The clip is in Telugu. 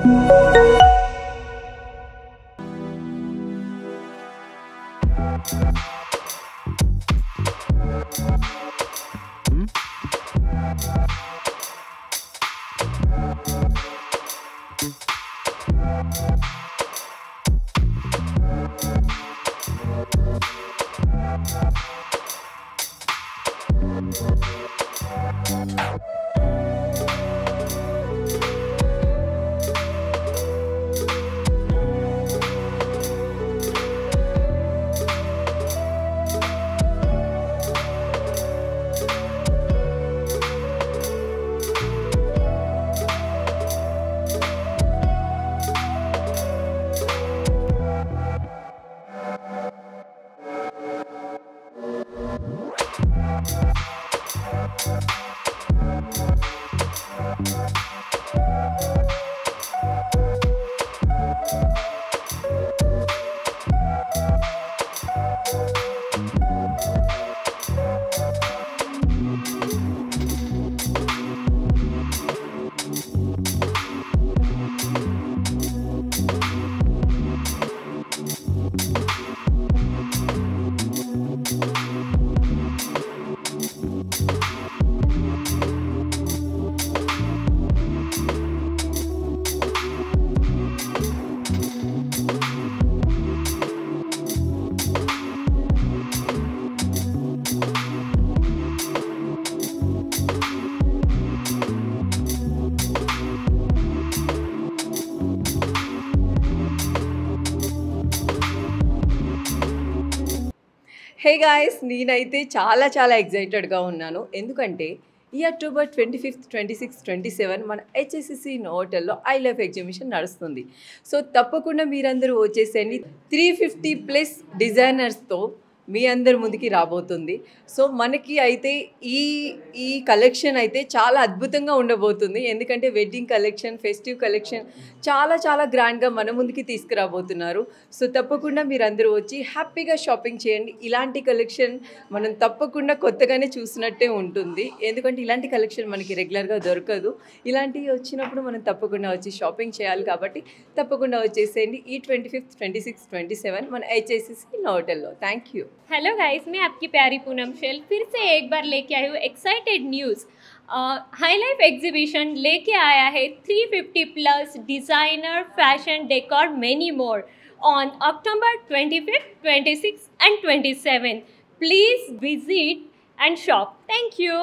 హే గాయ్స్, నేనైతే చాలా ఎక్సైటెడ్గా ఉన్నాను. ఎందుకంటే ఈ అక్టోబర్ 25th, 26th, 27 మన హెచ్ఎస్సిసి హోటల్లో ఐ లవ్ ఎగ్జిబిషన్ నడుస్తుంది. సో తప్పకుండా మీరందరూ వచ్చేసేయండి. 350+ డిజైనర్స్తో మీ అందరి ముందుకి రాబోతుంది. సో మనకి అయితే ఈ కలెక్షన్ అయితే చాలా అద్భుతంగా ఉండబోతుంది. ఎందుకంటే వెడ్డింగ్ కలెక్షన్, ఫెస్టివ్ కలెక్షన్ చాలా గ్రాండ్గా మన ముందుకి తీసుకురాబోతున్నారు. సో తప్పకుండా మీరందరూ వచ్చి హ్యాపీగా షాపింగ్ చేయండి. ఇలాంటి కలెక్షన్ మనం తప్పకుండా కొత్తగానే చూసినట్టే ఉంటుంది. ఎందుకంటే ఇలాంటి కలెక్షన్ మనకి రెగ్యులర్గా దొరకదు. ఇలాంటివి వచ్చినప్పుడు మనం తప్పకుండా వచ్చి షాపింగ్ చేయాలి. కాబట్టి తప్పకుండా వచ్చేసేయండి ఈ 25th, 26th, 27 మన హెచ్ఎస్సిసి హోటల్లో. Thank you. हेलो गाइस, मैं आपकी प्यारी पूनम शेल फिर से एक बार लेके आई हूँ excited news. High life exhibition लेके आया है 350+ designer, fashion, decor, many more on October 25th, 26th and 27. Please visit and shop. Thank you.